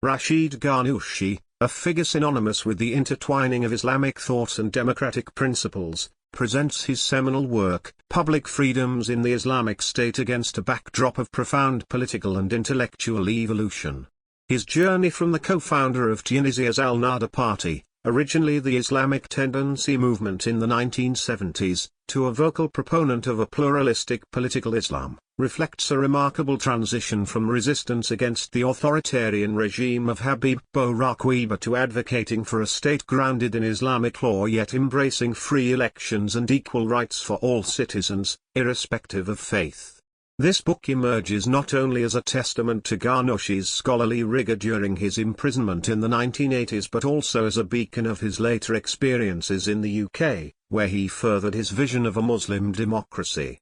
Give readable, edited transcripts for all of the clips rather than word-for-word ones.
Rashid Ghannouchi, a figure synonymous with the intertwining of Islamic thought and democratic principles, presents his seminal work, Public Freedoms in the Islamic State, against a backdrop of profound political and intellectual evolution. His journey from the co-founder of Tunisia's Al-Nahda party, originally the Islamic Tendency movement in the 1970s, to a vocal proponent of a pluralistic political Islam, reflects a remarkable transition from resistance against the authoritarian regime of Habib Bourguiba to advocating for a state grounded in Islamic law yet embracing free elections and equal rights for all citizens, irrespective of faith. This book emerges not only as a testament to Ghannouchi's scholarly rigor during his imprisonment in the 1980s but also as a beacon of his later experiences in the UK, where he furthered his vision of a Muslim democracy.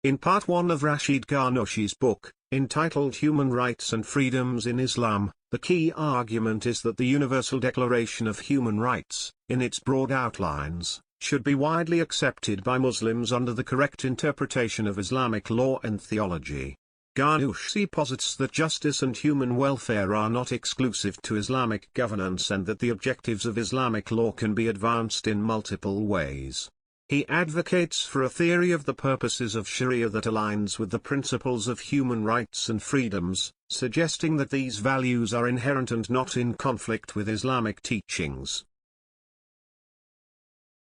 In Part 1 of Rashid Ghannouchi's book, entitled Human Rights and Freedoms in Islam, the key argument is that the Universal Declaration of Human Rights, in its broad outlines, should be widely accepted by Muslims under the correct interpretation of Islamic law and theology. Ghannouchi posits that justice and human welfare are not exclusive to Islamic governance and that the objectives of Islamic law can be advanced in multiple ways. He advocates for a theory of the purposes of Sharia that aligns with the principles of human rights and freedoms, suggesting that these values are inherent and not in conflict with Islamic teachings.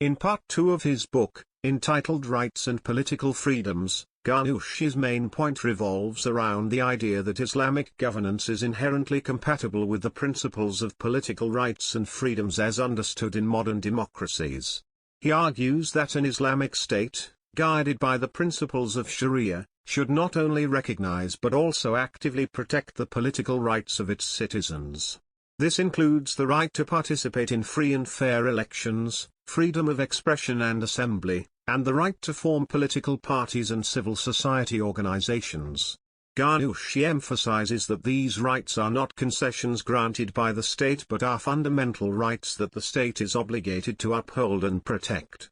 In Part 2 of his book, entitled Rights and Political Freedoms, Ghannouchi's main point revolves around the idea that Islamic governance is inherently compatible with the principles of political rights and freedoms as understood in modern democracies. He argues that an Islamic state, guided by the principles of Sharia, should not only recognize but also actively protect the political rights of its citizens. This includes the right to participate in free and fair elections, freedom of expression and assembly, and the right to form political parties and civil society organizations. Ghannouchi emphasizes that these rights are not concessions granted by the state but are fundamental rights that the state is obligated to uphold and protect.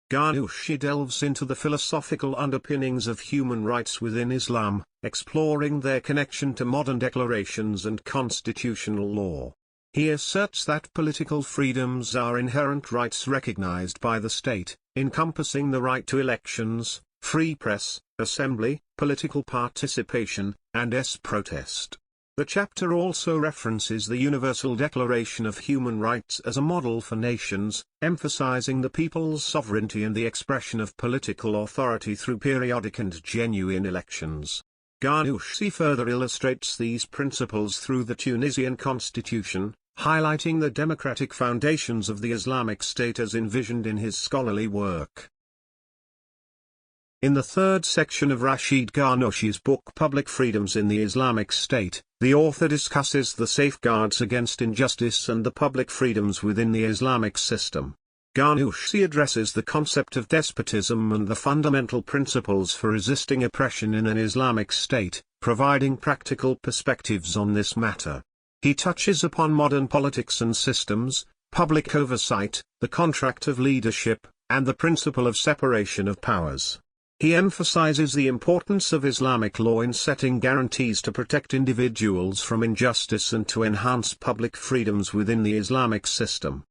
Ghannouchi delves into the philosophical underpinnings of human rights within Islam, exploring their connection to modern declarations and constitutional law. He asserts that political freedoms are inherent rights recognized by the state, encompassing the right to elections, free press, assembly, political participation, and protest. The chapter also references the Universal Declaration of Human Rights as a model for nations, emphasizing the people's sovereignty and the expression of political authority through periodic and genuine elections. Ghannouchi further illustrates these principles through the Tunisian constitution, highlighting the democratic foundations of the Islamic State as envisioned in his scholarly work. In the third section of Rashid Ghannouchi's book Public Freedoms in the Islamic State, the author discusses the safeguards against injustice and the public freedoms within the Islamic system. Ghannouchi addresses the concept of despotism and the fundamental principles for resisting oppression in an Islamic state, providing practical perspectives on this matter. He touches upon modern politics and systems, public oversight, the contract of leadership, and the principle of separation of powers. He emphasizes the importance of Islamic law in setting guarantees to protect individuals from injustice and to enhance public freedoms within the Islamic system.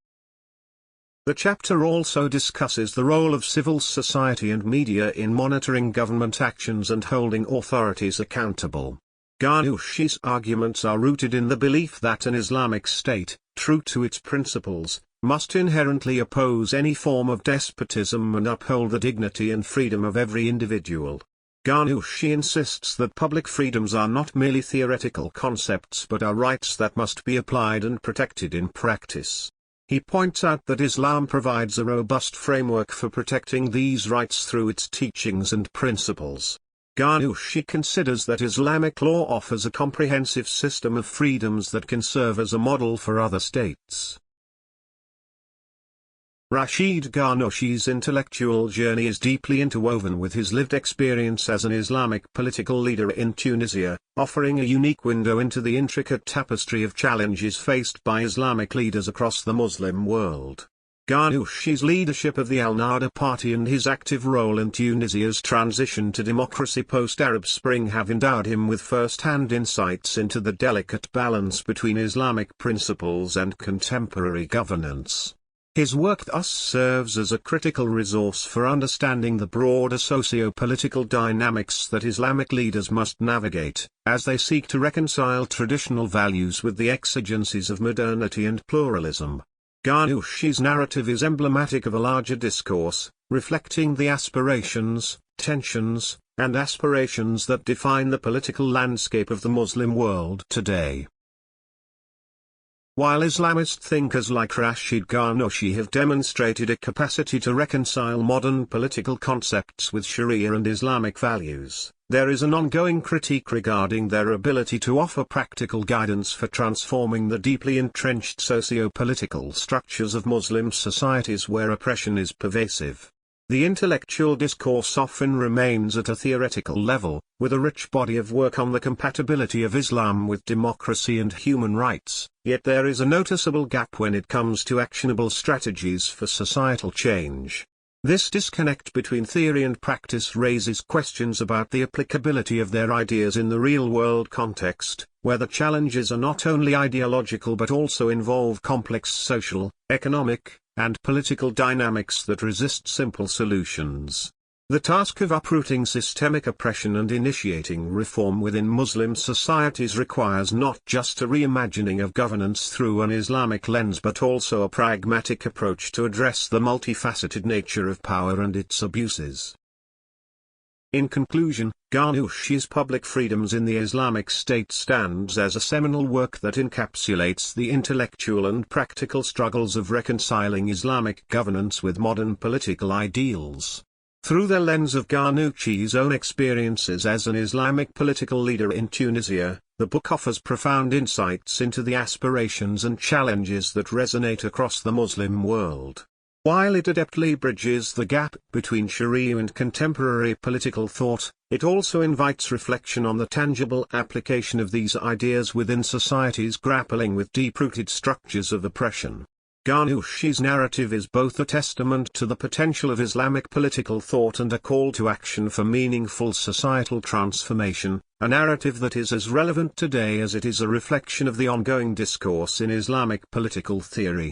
The chapter also discusses the role of civil society and media in monitoring government actions and holding authorities accountable. Ghannouchi's arguments are rooted in the belief that an Islamic state, true to its principles, must inherently oppose any form of despotism and uphold the dignity and freedom of every individual. Ghannouchi insists that public freedoms are not merely theoretical concepts but are rights that must be applied and protected in practice. He points out that Islam provides a robust framework for protecting these rights through its teachings and principles. Ghannouchi considers that Islamic law offers a comprehensive system of freedoms that can serve as a model for other states. Rashid Ghannouchi's intellectual journey is deeply interwoven with his lived experience as an Islamic political leader in Tunisia, offering a unique window into the intricate tapestry of challenges faced by Islamic leaders across the Muslim world. Ghannouchi's leadership of the Al-Nahda party and his active role in Tunisia's transition to democracy post-Arab Spring have endowed him with first-hand insights into the delicate balance between Islamic principles and contemporary governance. His work thus serves as a critical resource for understanding the broader socio-political dynamics that Islamic leaders must navigate, as they seek to reconcile traditional values with the exigencies of modernity and pluralism. Ghannouchi's narrative is emblematic of a larger discourse, reflecting the aspirations, tensions, and aspirations that define the political landscape of the Muslim world today. While Islamist thinkers like Rashid Ghannouchi have demonstrated a capacity to reconcile modern political concepts with Sharia and Islamic values, there is an ongoing critique regarding their ability to offer practical guidance for transforming the deeply entrenched socio-political structures of Muslim societies where oppression is pervasive. The intellectual discourse often remains at a theoretical level, with a rich body of work on the compatibility of Islam with democracy and human rights, yet there is a noticeable gap when it comes to actionable strategies for societal change. This disconnect between theory and practice raises questions about the applicability of their ideas in the real-world context, where the challenges are not only ideological but also involve complex social, economic, and political dynamics that resist simple solutions. The task of uprooting systemic oppression and initiating reform within Muslim societies requires not just a reimagining of governance through an Islamic lens but also a pragmatic approach to address the multifaceted nature of power and its abuses. In conclusion, Ghannouchi's Public Freedoms in the Islamic State stands as a seminal work that encapsulates the intellectual and practical struggles of reconciling Islamic governance with modern political ideals. Through the lens of Ghannouchi's own experiences as an Islamic political leader in Tunisia, the book offers profound insights into the aspirations and challenges that resonate across the Muslim world. While it adeptly bridges the gap between Sharia and contemporary political thought, it also invites reflection on the tangible application of these ideas within societies grappling with deep-rooted structures of oppression. Ghannouchi's narrative is both a testament to the potential of Islamic political thought and a call to action for meaningful societal transformation, a narrative that is as relevant today as it is a reflection of the ongoing discourse in Islamic political theory.